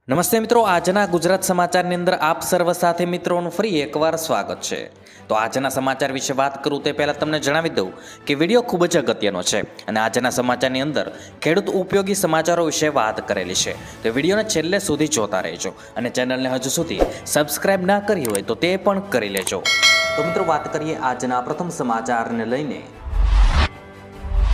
નમસ્તે મિત્રો, આજના ગુજરાત સમાચારની અંદર આપ સર્વ સાથે મિત્રોનું ફરી એકવાર સ્વાગત છે. તો આજના સમાચાર વિશે વાત કરું તે પહેલાં તમને જણાવી દઉં કે વિડીયો ખૂબ જ અગત્યનો છે અને આજના સમાચારની અંદર ખેડૂત ઉપયોગી સમાચારો વિશે વાત કરેલી છે. તો વિડીયોને છેલ્લે સુધી જોતા રહેજો અને ચેનલને હજુ સુધી સબસ્ક્રાઇબ ના કરી હોય તો તે પણ કરી લેજો. તો મિત્રો વાત કરીએ આજના પ્રથમ સમાચારને લઈને.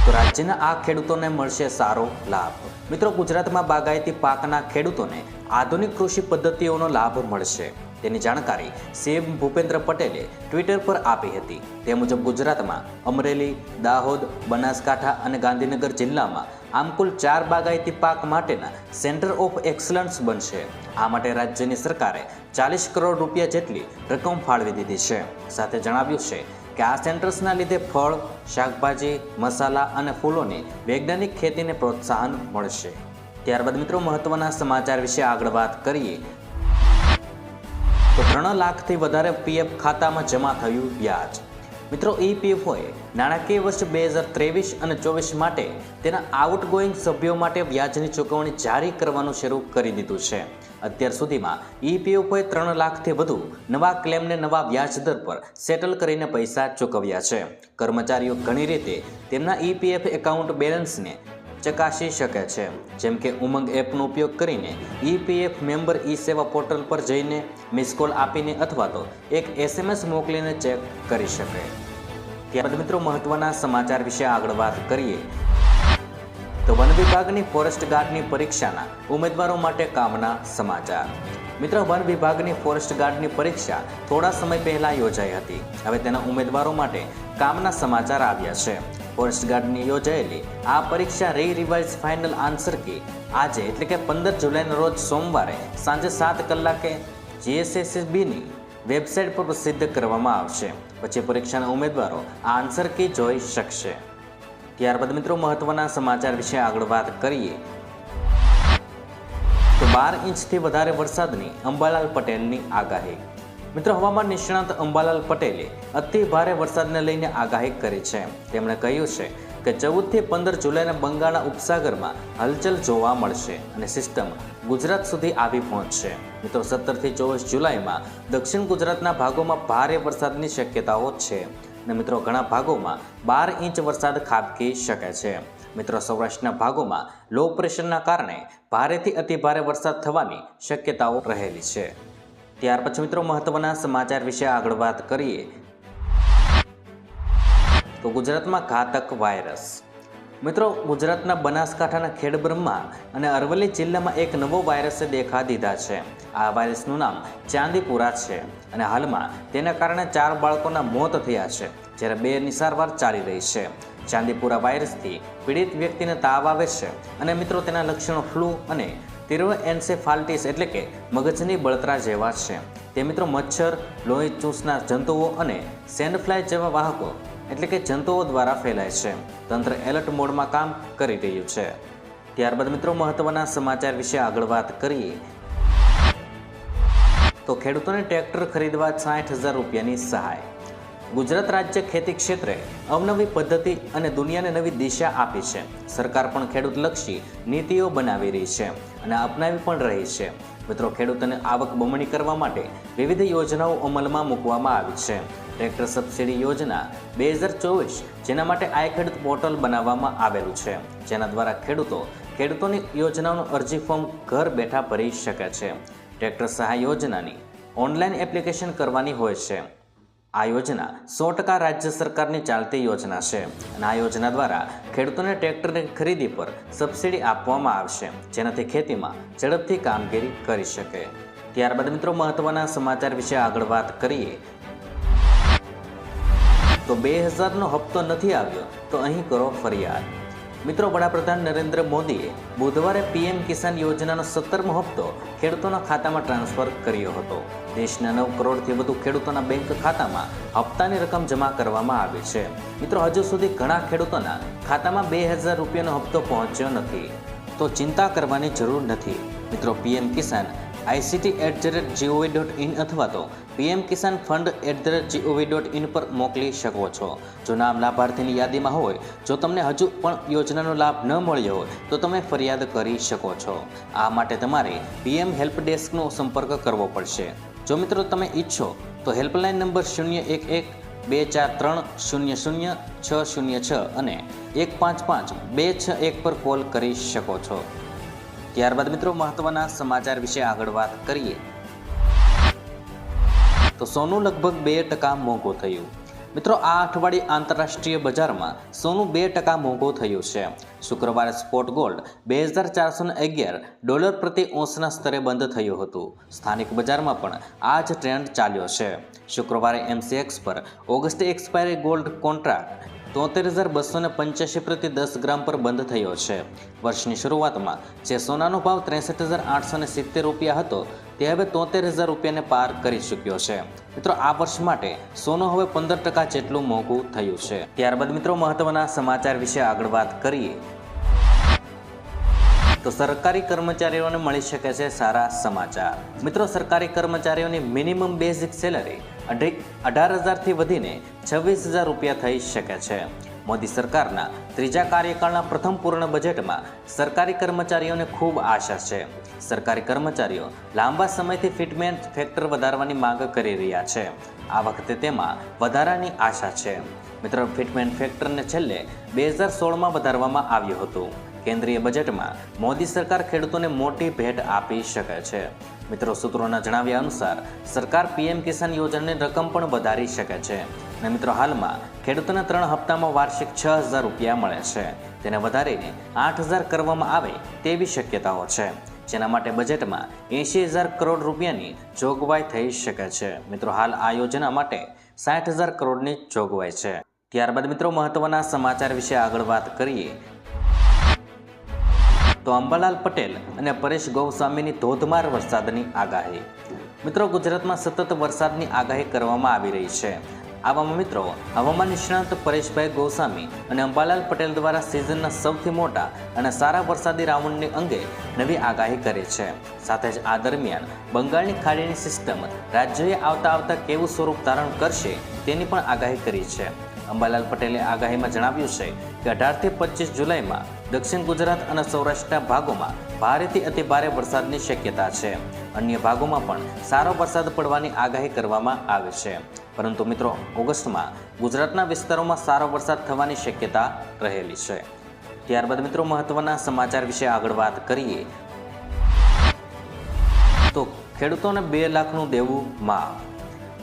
તો રાજ્યના આ ખેડૂતોને મળશે સારો લાભ. મિત્રો, ગુજરાતમાં બાગાયતી પાકના ખેડૂતોને આધુનિક કૃષિ પદ્ધતિઓનો લાભ મળશે તેની જાણકારી સીએમ ભૂપેન્દ્ર પટેલે ટ્વિટર પર આપી હતી. તે મુજબ ગુજરાતમાં અમરેલી, દાહોદ, બનાસકાંઠા અને ગાંધીનગર જિલ્લામાં આમ કુલ 4 બાગાયતી પાક માટેના સેન્ટર ઓફ એક્સલન્સ બનશે. આ માટે રાજ્યની સરકારે 40 કરોડ રૂપિયા જેટલી રકમ ફાળવી દીધી છે. સાથે જણાવ્યું છે કે આ સેન્ટર્સના લીધે ફળ, શાકભાજી, મસાલા અને ફૂલોની વૈજ્ઞાનિક ખેતીને પ્રોત્સાહન મળશે. ત્યારબાદ મિત્રો મહત્વના સમાચાર વિશે આગળ વાત કરીએ. તો 3 લાખથી વધારે પીએફ ખાતામાં જમા થયું વ્યાજ. મિત્રો, ઈપીએફઓએ નાણાકીય વર્ષ 2023 અને 24 માટે તેના આઉટગોઈંગ સભ્યો માટે વ્યાજની ચૂકવણી જારી કરવાનું શરૂ કરી દીધું છે. અત્યાર સુધીમાં ઈપીએફઓએ 3 લાખથી વધુ નવા ક્લેમને નવા વ્યાજ દર પર સેટલ કરીને પૈસા ચૂકવ્યા છે. કર્મચારીઓ ઘણી રીતે તેમના ઈપીએફ એકાઉન્ટ બેલેન્સને ચકાસી શકે છે, જેમ કે ઉમંગ એપનો ઉપયોગ કરીને ઈપીએફ મેમ્બર ઈ સેવા પોર્ટલ પર જઈને મિસ કોલ આપીને અથવા તો એક SMS મોકલીને ચેક કરી શકે. ત્યારબાદ મિત્રો મહત્વના સમાચાર વિશે આગળ વાત કરીએ. તો વન વિભાગની ફોરેસ્ટ ગાર્ડની પરીક્ષાના ઉમેદવારો માટે કામના સમાચાર. મિત્રો, વન વિભાગની ફોરેસ્ટ ગાર્ડની પરીક્ષા થોડા સમય પહેલા યોજાઈ હતી. હવે તેના ઉમેદવારો માટે કામના સમાચાર આવ્યા છે. ફોરેસ્ટ ગાર્ડની યોજાયેલી આ પરીક્ષા રિવાઇઝ ફાઇનલ આન્સર કી આજે એટલે કે 15 જુલાઈના રોજ સોમવારે સાંજે 7 કલાકે GSSBની વેબસાઇટ પર પ્રસિદ્ધ કરવામાં આવશે. પછી પરીક્ષાના ઉમેદવારો આ આન્સર કી જોઈ શકશે. ત્યારબાદ મિત્રો મહત્વના સમાચાર વિશે આગળ વાત કરીએ. તો 12 ઇંચથી વધારે વરસાદની અંબાલાલ પટેલની આગાહી. મિત્રો, હવામાન નિષ્ણાત અંબાલાલ પટેલે અતિ ભારે વરસાદને લઈને આગાહી કરી છે. તેમણે કહ્યું છે કે 14થી 15 જુલાઈના બંગાળના ઉપસાગરમાં હલચલ જોવા મળશે અને સિસ્ટમ ગુજરાત સુધી આવી પહોંચશે. મિત્રો, 17થી 24 જુલાઈમાં દક્ષિણ ગુજરાતના ભાગોમાં ભારે વરસાદની શક્યતાઓ છે અને મિત્રો ઘણા ભાગોમાં 12 ઇંચ વરસાદ ખાબકી શકે છે. મિત્રો, સૌરાષ્ટ્રના ભાગોમાં લો પ્રેશરના કારણે ભારેથી અતિ ભારે વરસાદ થવાની શક્યતાઓ રહેલી છે. ત્યાર પછી મિત્રો મહત્વના સમાચાર વિશે આગળ વાત કરીએ. તો ગુજરાતમાં ઘાતક વાયરસ. મિત્રો, ગુજરાતના બનાસકાંઠાના ખેડબ્રહ્મા અને અરવલ્લી જિલ્લામાં એક નવો વાયરસે દેખા દીધા છે. આ વાયરસનું નામ ચાંદીપુરા છે અને હાલમાં તેના કારણે 4 બાળકોના મોત થયા છે, જ્યારે 2ની સારવાર ચાલી રહી છે. ચાંદીપુરા વાયરસથી પીડિત વ્યક્તિને તાવ આવે છે અને મિત્રો તેના લક્ષણો ફ્લૂ અને તીવ્ર એટલે કે મગજની બળતરા જેવા છે. તે મિત્રો મચ્છર, લોહી ચૂસના જંતુઓ અને સેન્ડફ્લાય જેવા વાહકો એટલે કે જંતુઓ દ્વારા ફેલાય છે. તંત્ર એલર્ટ મોડમાં કામ કરી રહ્યું છે. ત્યારબાદ મિત્રો મહત્વના સમાચાર વિશે આગળ વાત કરીએ. તો ખેડૂતોને ટ્રેક્ટર ખરીદવા 60,000 રૂપિયાની સહાય. ગુજરાત રાજ્ય ખેતી ક્ષેત્રે અવનવી પદ્ધતિ અને દુનિયાને નવી દિશા આપી છે. સરકાર પણ ખેડૂતલક્ષી નીતિઓ બનાવી રહી છે અને અપનાવી પણ રહી છે. મિત્રો, ખેડૂતોને આવક બમણી કરવા માટે વિવિધ યોજનાઓ અમલમાં મૂકવામાં આવી છે. ટ્રેક્ટર સબસિડી યોજના 2024, જેના માટે આઈ ખેડૂત પોર્ટલ બનાવવામાં આવેલું છે, જેના દ્વારા ખેડૂતોની યોજનાઓનું અરજી ફોર્મ ઘર બેઠા ભરી શકે છે. ટ્રેક્ટર સહાય યોજનાની ઓનલાઈન એપ્લિકેશન કરવાની હોય છે. આ યોજના 100% રાજ્ય સરકારની ચાલતી યોજના છે અને આ યોજના દ્વારા ખેડૂતોને ટ્રેક્ટરની ખરીદી પર સબસિડી આપવામાં આવશે, જેનાથી ખેતીમાં ઝડપથી કામગીરી કરી શકે. ત્યારબાદ મિત્રો મહત્વના સમાચાર વિશે આગળ વાત કરીએ. તો 2000નો હપ્તો નથી આવ્યો તો અહીં કરો ફરિયાદ. મિત્રો, વડાપ્રધાન નરેન્દ્ર મોદીએ બુધવારે પીએમ કિસાન યોજનાનો 17મો હપ્તો ખેડૂતોના ખાતામાં ટ્રાન્સફર કર્યો હતો. દેશના 9 કરોડથી વધુ ખેડૂતોના બેંક ખાતામાં હપ્તાની રકમ જમા કરવામાં આવી છે. મિત્રો, હજુ સુધી ઘણા ખેડૂતોના ખાતામાં 2000 રૂપિયાનો હપ્તો પહોંચ્યો નથી, તો ચિંતા કરવાની જરૂર નથી. મિત્રો, પીએમ કિસાન ict@gov.in અથવા તો pmkisanfund@gov.in પર મોકલી શકો છો. જો નામ લાભાર્થીની યાદીમાં હોય, જો તમને હજુ પણ યોજનાનો લાભ ન મળ્યો હોય તો તમે ફરિયાદ કરી શકો છો. આ માટે તમારે PM હેલ્પ ડેસ્કનો સંપર્ક કરવો પડશે. જો મિત્રો તમે ઈચ્છો તો હેલ્પલાઇન નંબર 011-243-00-606 અને 155-261 પર કોલ કરી શકો છો. ત્યારબાદ મિત્રો મહત્વના સમાચાર વિશે આગળ વાત કરીએ તો સોનું લગભગ 2% મોંઘું થયું. મિત્રો આ અઠવાડિયે આંતરરાષ્ટ્રીય બજારમાં સોનું 2% મોંઘું થયું છે. શુક્રવારે સ્પોટ ગોલ્ડ $2,411 પ્રતિ ઓન્સના સ્તરે બંધ થયું હતું. સ્થાનિક બજારમાં પણ આ જ ટ્રેન્ડ ચાલ્યો છે. શુક્રવારે MCX પર ઓગસ્ટ એક્સપાયરી ગોલ્ડ કોન્ટ્રાક્ટ 73,285 પ્રતિ 10 ગ્રામ પર બંધ થયો છે. વર્ષની શરૂઆતમાં જે સોનાનો ભાવ 63,870 રૂપિયા હતો તે હવે 73,000 રૂપિયાને પાર કરી ચૂક્યો છે. મિત્રો આ વર્ષ માટે સોનું હવે 15% જેટલું મોંઘું થયું છે. ત્યારબાદ મિત્રો મહત્વના સમાચાર વિશે આગળ વાત કરીએ તો સરકારી કર્મચારીઓને મળી શકે છે સારા સમાચાર. મિત્રો સરકારી કર્મચારીઓની મિનિમમ બેઝિક સેલરી 18,000થી વધીને 26,000 રૂપિયા થઈ શકે છે. મોદી સરકારના ત્રીજા કાર્યકાળના પ્રથમ પૂર્ણ બજેટમાં સરકારી કર્મચારીઓને ખૂબ આશા છે. સરકારી કર્મચારીઓ લાંબા સમયથી ફિટમેન્ટ ફેક્ટર વધારવાની માંગ કરી રહ્યા છે. આ વખતે તેમાં વધારાની આશા છે. મિત્રો ફિટમેન્ટ ફેક્ટરને છેલ્લે 2016માં વધારવામાં આવ્યું હતું. કેન્દ્રીય બજેટમાં મોદી સરકાર ખેડૂતોને મોટી ભેટ આપી શકે છે. મિત્રો સૂત્રોના જણાવ્યા અનુસાર સરકાર PM કિસાન યોજનાની રકમ પણ વધારી શકે છે. અને મિત્રો હાલમાં ખેડૂતોને 3 હપ્તામાં વાર્ષિક 6,000 રૂપિયા મળે છે. તેને વધારીને 8,000 કરવામાં આવે તેવી શક્યતાઓ છે. જેના માટે બજેટમાં 80,000 કરોડ રૂપિયાની જોગવાઈ થઈ શકે છે. મિત્રો હાલ આ યોજના માટે 60,000 કરોડની જોગવાઈ છે. ત્યારબાદ મિત્રો મહત્વના સમાચાર વિશે આગળ વાત કરીએ તો અંબાલાલ પટેલ અને પરેશ ગોસ્વામીની ધોધમાર વરસાદની આગાહી. મિત્રો ગુજરાતમાં સતત વરસાદની આગાહી કરવામાં આવી રહી છે. આવામાં મિત્રો હવામાન નિષ્ણાત પરેશભાઈ ગોસ્વામી અને અંબાલાલ પટેલ દ્વારા સિઝનના સૌથી મોટા અને સારા વરસાદી રાઉન્ડની અંગે નવી આગાહી કરી છે. સાથે જ આ દરમિયાન બંગાળની ખાડીની સિસ્ટમ રાજ્યોએ આવતા કેવું સ્વરૂપ ધારણ કરશે તેની પણ આગાહી કરી છે. અંબાલાલ પટેલે આગાહીમાં જણાવ્યું છે કે 18થી 25 જુલાઈમાં દક્ષિણ ગુજરાત અને સૌરાષ્ટ્રના ભાગોમાં ભારેથી અતિ ભારે વરસાદની શક્યતા છે. અન્ય ભાગોમાં પણ સારો વરસાદ પડવાની આગાહી કરવામાં આવે છે. પરંતુ મિત્રો ઓગસ્ટમાં ગુજરાતના વિસ્તારોમાં સારો વરસાદ થવાની શક્યતા રહેલી છે. ત્યારબાદ મિત્રો મહત્વના સમાચાર વિશે આગળ વાત કરીએ તો ખેડૂતોને 2 લાખનું દેવું માફ.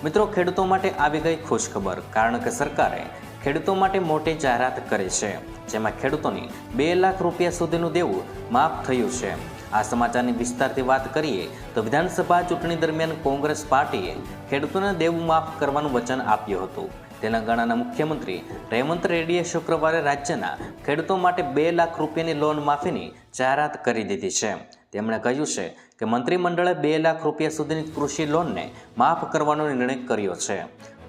મિત્રો ખેડૂતો માટે આવી ગઈ ખુશખબર, કારણ કે સરકારે ખેડૂતો માટે મોટી જાહેરાત કરી છે. જેમાં ખેડૂતોની 2 લાખ રૂપિયા સુધીનું દેવું માફ થયું છે. આ સમાચારની વિસ્તારથી વાત કરીએ તો વિધાનસભા ચૂંટણી દરમિયાન કોંગ્રેસ પાર્ટીએ ખેડૂતોને દેવું માફ કરવાનું વચન આપ્યું હતું. તેલંગાણાના મુખ્યમંત્રી રેવંત રેડ્ડીએ શુક્રવારે રાજ્યના ખેડૂતો માટે 2 લાખ રૂપિયાની લોન માફીની જાહેરાત કરી દીધી છે. તેમણે કહ્યું છે કે મંત્રીમંડળે 2 લાખ રૂપિયા સુધીની કૃષિ લોનને માફ કરવાનો નિર્ણય કર્યો છે.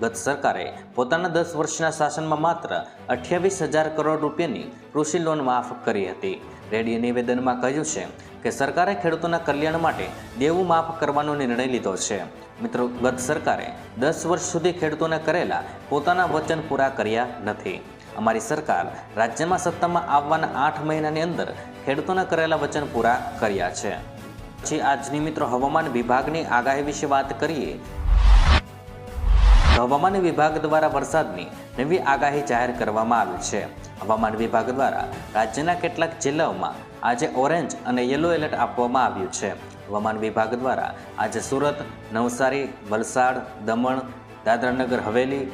ગત સરકારે પોતાના 10 વર્ષના શાસનમાં માત્ર 28,000 કરોડ રૂપિયાની કૃષિ લોન માફ કરી હતી. રેડ્ડીએ નિવેદનમાં કહ્યું છે કે સરકારે ખેડૂતોના કલ્યાણ માટે દેવું માફ કરવાનો નિર્ણય લીધો છે. મિત્રો ગત સરકારે 10 વર્ષ સુધી ખેડૂતોને કરેલા પોતાના વચન પૂરા કર્યા નથી. અમારી સરકાર રાજ્યમાં સત્તામાં આવવાના 8 મહિનાની અંદર ખેડૂતોને કરેલા વચન પૂરા કર્યા છે. પછી આજની મિત્રો હવામાન વિભાગની આગાહી વિશે વાત કરીએ તો હવામાન વિભાગ દ્વારા વરસાદની નવી આગાહી જાહેર કરવામાં આવી છે. હવામાન વિભાગ દ્વારા રાજ્યના કેટલાક જિલ્લાઓમાં આજે ઓરેન્જ અને યલો એલર્ટ આપવામાં આવ્યું છે. હવામાન વિભાગ દ્વારા આજે સુરત, નવસારી, વલસાડ, દમણ, દાદરાનગર હવેલી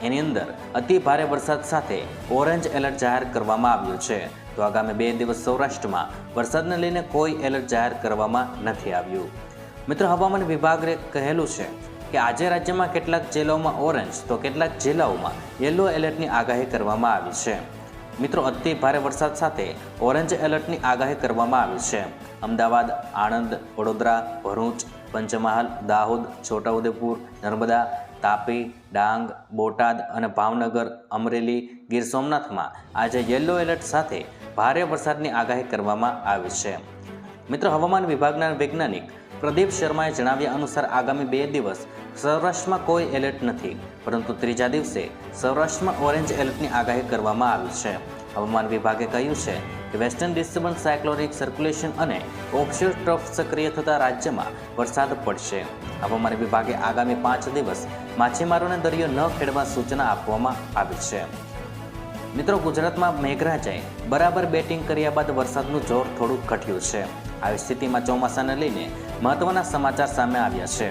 એની અંદર અતિ ભારે વરસાદ સાથે ઓરેન્જ એલર્ટ જાહેર કરવામાં આવ્યું છે. તો આગામી 2 દિવસ સૌરાષ્ટ્રમાં વરસાદને લઈને કોઈ એલર્ટ જાહેર કરવામાં નથી આવ્યું. મિત્રો હવામાન વિભાગે કહેલું છે કે આજે રાજ્યમાં કેટલાક જિલ્લાઓમાં ઓરેન્જ તો કેટલાક જિલ્લાઓમાં યલો એલર્ટની આગાહી કરવામાં આવી છે. મિત્રો અતિ ભારે વરસાદ સાથે ઓરેન્જ એલર્ટની આગાહી કરવામાં આવી છે. અમદાવાદ, આણંદ, વડોદરા, ભરૂચ, પંચમહાલ, દાહોદ, છોટાઉદેપુર, નર્મદા, તાપી, ડાંગ, બોટાદ અને ભાવનગર, અમરેલી, ગીર સોમનાથમાં આજે યલો એલર્ટ સાથે ભારે વરસાદની આગાહી કરવામાં આવી છે. મિત્રો, હવામાન વિભાગના વૈજ્ઞાનિક પ્રદીપ શર્માએ જણાવ્યા અનુસાર આગામી 2 દિવસ સૌરાષ્ટ્રમાં કોઈ એલર્ટ નથી, પરંતુ ત્રીજા દિવસે સૌરાષ્ટ્રમાં ઓરેન્જ એલર્ટની આગાહી કરવામાં આવી છે. હવામાન વિભાગે કહ્યું છે કે વેસ્ટર્ન ડિસ્ટર્બન્સ, સાયક્લોનિક સર્ક્યુલેશન અને ઓફશોર ટ્રફ સક્રિય થતા રાજ્યમાં વરસાદ પડશે. હવામાન વિભાગે આગામી 5 દિવસ માછીમારોને દરિયો ન ખેડવા સૂચના આપવામાં આવી છે. મિત્રો, ગુજરાતમાં મેઘરાજાએ બરાબર બેટિંગ કર્યા બાદ વરસાદનું જોર થોડું ઘટ્યું છે. આવી સ્થિતિમાં ચોમાસાને લઈને મહત્વના સમાચાર સામે આવ્યા છે.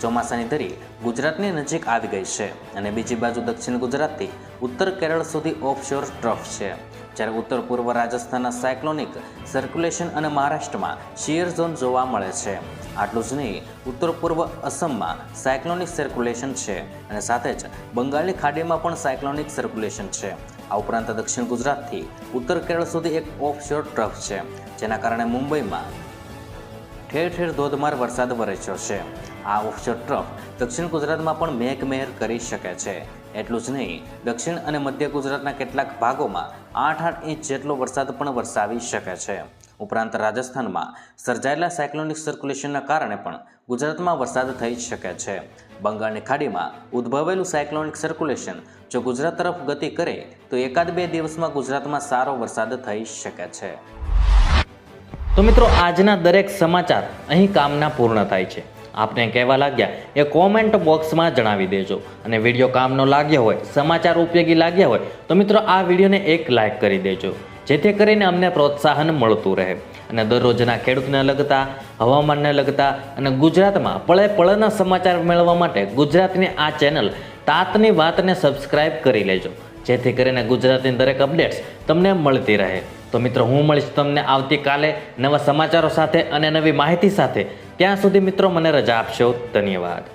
ચોમાસાની ધરી ગુજરાતની નજીક આવી ગઈ છે અને બીજી બાજુ દક્ષિણ ગુજરાતથી ઉત્તર કેરળ સુધી ઓફશોર ટ્રફ છે, જ્યારે ઉત્તર પૂર્વ રાજસ્થાનના સાયક્લોનિક સર્ક્યુલેશન અને મહારાષ્ટ્રમાં શિયર ઝોન જોવા મળે છે. આટલું જ નહીં, ઉત્તર પૂર્વ અસમમાં સાયક્લોનિક સર્ક્યુલેશન છે અને સાથે જ બંગાળની ખાડીમાં પણ સાયક્લોનિક સર્ક્યુલેશન છે. આ ઉપરાંત દક્ષિણ ગુજરાતથી ઉત્તર કેરળ સુધી એક ઓફશોર ટ્રફ છે, જેના કારણે મુંબઈમાં ઠેર ઠેર ધોધમાર વરસાદ વરસ્યો છે. આ ઓફશોર ટ્રફ દક્ષિણ ગુજરાતમાં પણ મેઘમહેર કરી શકે છે. એટલું જ નહીં, દક્ષિણ અને મધ્ય ગુજરાતના કેટલાક ભાગોમાં 8 ઇંચ જેટલો વરસાદ પણ વરસાવી શકે છે. ઉપરાંત રાજસ્થાનમાં સર્જાયેલા સાયક્લોનિક સર્ક્યુલેશનના કારણે પણ ગુજરાતમાં વરસાદ થઈ શકે છે. બંગાળની ખાડીમાં ઉદ્ભવેલું સાયક્લોનિક સર્ક્યુલેશન જો ગુજરાત તરફ ગતિ કરે તો 1-2 દિવસમાં ગુજરાતમાં સારો વરસાદ થઈ શકે છે. તો મિત્રો, આજના દરેક સમાચાર અહીં કામના પૂર્ણ થાય છે. આપને કહેવા લાગ્યા એ કોમેન્ટ બોક્સમાં જણાવી દેજો. અને વિડીયો કામનો લાગ્યો હોય, સમાચાર ઉપયોગી લાગ્યા હોય તો મિત્રો આ વિડીયોને એક લાઇક કરી દેજો, જેથી કરીને અમને પ્રોત્સાહન મળતું રહે અને દરરોજના ખેડૂતને લગતા, હવામાનને લગતા અને ગુજરાતમાં પળે પળના સમાચાર મેળવવા માટે ગુજરાતની આ ચેનલ તાતની વાતને સબસ્ક્રાઇબ કરી લેજો, જેથી કરીને ગુજરાતની દરેક અપડેટ્સ તમને મળતી રહે. તો મિત્રો, હું મળીશ તમને આવતીકાલે નવા સમાચારો સાથે અને નવી માહિતી સાથે. ત્યાં સુધી મિત્રો મને રજા આપશો. ધન્યવાદ.